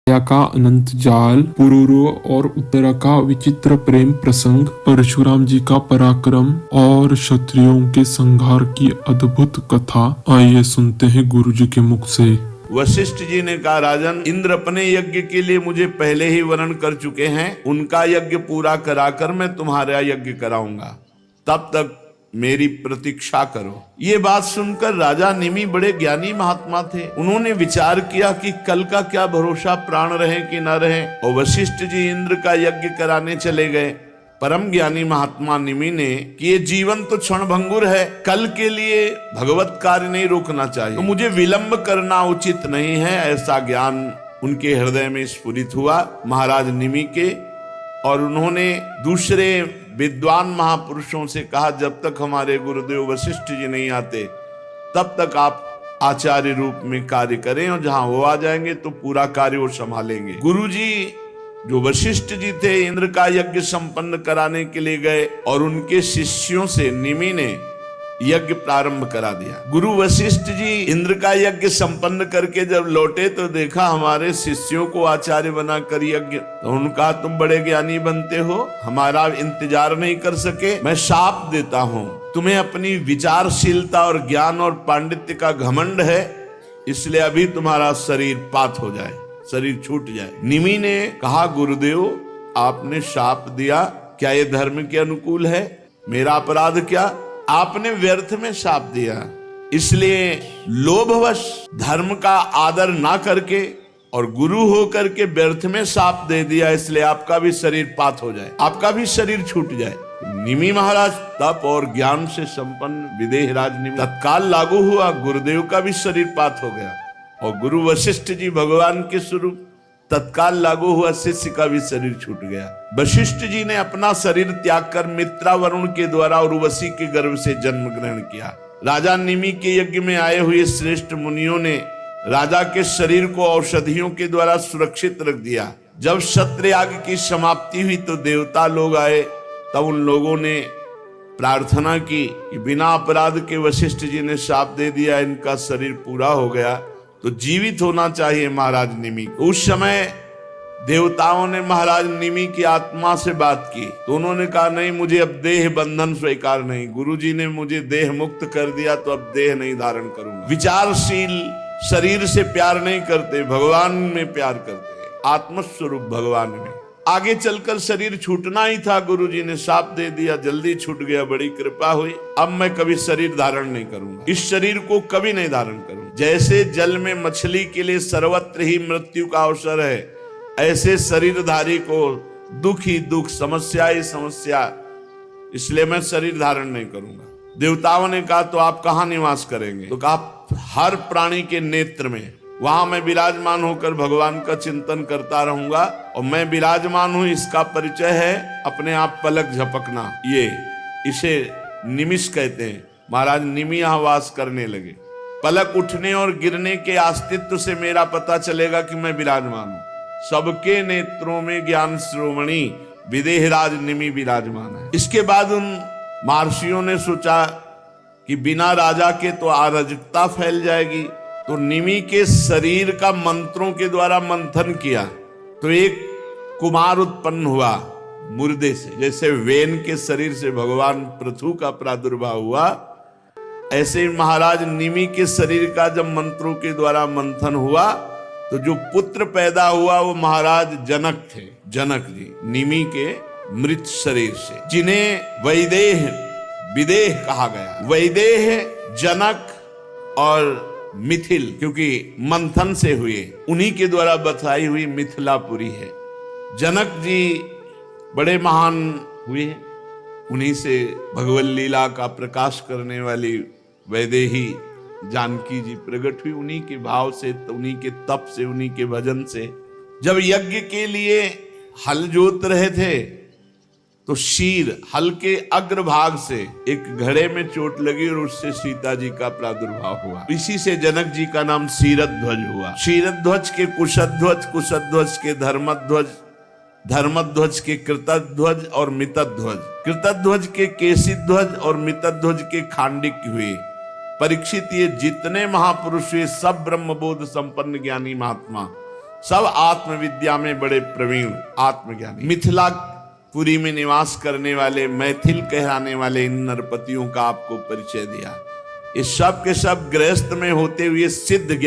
माया का अनंत जाल, पूर्व और उत्तरा का विचित्र प्रेम प्रसंग, परशुराम जी का पराक्रम और क्षत्रियों के संहार की अद्भुत कथा। आइए सुनते हैं गुरु जी के मुख से। वशिष्ठ जी ने कहा, राजन, इंद्र अपने यज्ञ के लिए मुझे पहले ही वर्ण कर चुके हैं। उनका यज्ञ पूरा कराकर मैं तुम्हारा यज्ञ कराऊंगा, तब तक मेरी प्रतीक्षा करो। ये बात सुनकर राजा निमि बड़े ज्ञानी महात्मा थे। उन्होंने विचार किया कि कल का क्या भरोसा, प्राण रहे कि न रहे। और वशिष्ठ जी इंद्र का यज्ञ कराने चले गए। परम ज्ञानी महात्मा निमि ने कि ये जीवन तो क्षण भंगुर है, कल के लिए भगवत कार्य नहीं रोकना चाहिए, तो मुझे विलंब करना उचित नहीं है। ऐसा ज्ञान उनके हृदय में स्फुरित हुआ महाराज निमि के। और उन्होंने दूसरे विद्वान महापुरुषों से कहा, जब तक हमारे गुरुदेव वशिष्ठ जी नहीं आते तब तक आप आचार्य रूप में कार्य करें, और जहां वो आ जाएंगे तो पूरा कार्य वो संभालेंगे। गुरु जी जो वशिष्ठ जी थे इंद्र का यज्ञ संपन्न कराने के लिए गए, और उनके शिष्यों से निमि ने यज्ञ प्रारंभ करा दिया। गुरु वशिष्ठ जी इंद्र का यज्ञ संपन्न करके जब लौटे तो देखा हमारे शिष्यों को आचार्य बनाकर यज्ञ, तो उनका तुम बड़े ज्ञानी बनते हो, हमारा इंतजार नहीं कर सके, मैं शाप देता हूँ, तुम्हें अपनी विचारशीलता और ज्ञान और पांडित्य का घमंड है, इसलिए अभी तुम्हारा शरीर पात हो जाए, शरीर छूट जाए। निमि ने कहा, गुरुदेव आपने शाप दिया, क्या ये धर्म के अनुकूल है? मेरा अपराध क्या? आपने व्यर्थ में शाप दिया, इसलिए लोभवश धर्म का आदर ना करके और गुरु होकर के व्यर्थ में शाप दे दिया, इसलिए आपका भी शरीर पात हो जाए, आपका भी शरीर छूट जाए। निमि महाराज तप और ज्ञान से संपन्न विदेहराज निमि तत्काल लागू हुआ, गुरुदेव का भी शरीर पात हो गया। और गुरु वशिष्ठ जी भगवान के स्वरूप, तत्काल लागू हुआ, शिष्य का भी शरीर छूट गया। वशिष्ठ जी ने अपना शरीर त्याग कर मित्रा वरुण के द्वारा उर्वशी के गर्भ से जन्म ग्रहण किया। राजा निमि के यज्ञ में आए हुए श्रेष्ठ मुनियों ने राजा के शरीर को औषधियों के द्वारा सुरक्षित रख दिया। जब क्षत्रयाग की समाप्ति हुई तो देवता लोग आए, तब उन लोगों ने प्रार्थना की कि बिना अपराध के वशिष्ठ जी ने शाप दे दिया, इनका शरीर पूरा हो गया तो जीवित होना चाहिए महाराज निमि। उस समय देवताओं ने महाराज निमि की आत्मा से बात की, तो उन्होंने कहा, नहीं, मुझे अब देह बंधन स्वीकार नहीं, गुरुजी ने मुझे देह मुक्त कर दिया तो अब देह नहीं धारण करूंगा। विचारशील शरीर से प्यार नहीं करते, भगवान में प्यार करते हैं, आत्मस्वरूप भगवान में। आगे चलकर शरीर छूटना ही था, गुरुजी ने शाप दे दिया, जल्दी छूट गया, बड़ी कृपा हुई। अब मैं कभी शरीर धारण नहीं करूंगा, इस शरीर को कभी नहीं धारण करूंगा। जैसे जल में मछली के लिए सर्वत्र ही मृत्यु का अवसर है, ऐसे शरीरधारी को दुख ही दुख, समस्या ही समस्या, इसलिए मैं शरीर धारण नहीं करूंगा। देवताओं ने कहा, तो आप कहाँ निवास करेंगे? तो कहा, हर प्राणी के नेत्र में, वहां मैं विराजमान होकर भगवान का चिंतन करता रहूंगा। और मैं विराजमान हूं इसका परिचय है अपने आप पलक झपकना, ये इसे निमिष कहते हैं। महाराज निमि यहाँ वास करने लगे। पलक उठने और गिरने के अस्तित्व से मेरा पता चलेगा कि मैं विराजमान हूं। सबके नेत्रों में ज्ञान श्रोमणी विदेहराज निमि विराजमान है। इसके बाद उन महर्षियों ने सोचा कि बिना राजा के तो अराजकता फैल जाएगी, तो निमि के शरीर का मंत्रों के द्वारा मंथन किया तो एक कुमार उत्पन्न हुआ मुर्दे से। जैसे वेन के शरीर से भगवान पृथु का प्रादुर्भाव हुआ, ऐसे ही महाराज निमि के शरीर का जब मंत्रों के द्वारा मंथन हुआ तो जो पुत्र पैदा हुआ वो महाराज जनक थे। जनक जी निमि के मृत शरीर से, जिन्हें वैदेह विदेह कहा गया। वैदेह, जनक और मिथिल, क्योंकि मंथन से हुए, उन्हीं के द्वारा बताई हुई मिथिलापुरी है। जनक जी बड़े महान हुए, उन्हीं से भगवत लीला का प्रकाश करने वाली वैदेही जानकी जी प्रकट हुई, उन्हीं के भाव से, उन्हीं के तप से, उन्हीं के भजन से। जब यज्ञ के लिए हल जोत रहे थे तो शीर, हल के अग्रभाग से एक घड़े में चोट लगी और उससे सीता जी का प्रादुर्भाव हुआ। इसी से जनक जी का नाम शीरध्वज हुआ। शीरध्वज के कुशध्वज, कुशध्वज के धर्मध्वज, धर्मध्वज के कृतध्वज और मितध्वज, कृतध्वज के केशिध्वज और मितध्वज के खांडिक हुए। परीक्षित, ये जितने महापुरुष हुए सब ब्रह्मबोध संपन्न ज्ञानी महात्मा सब आत्मविद्या में बड़े प्रवीण आत्मज्ञानी। मिथिलापुरी में निवास करने वाले, मैथिल कहलाने वाले इन नरपतियों का आपको परिचय दिया। ये सब के सब गृहस्थ में होते हुए सिद्ध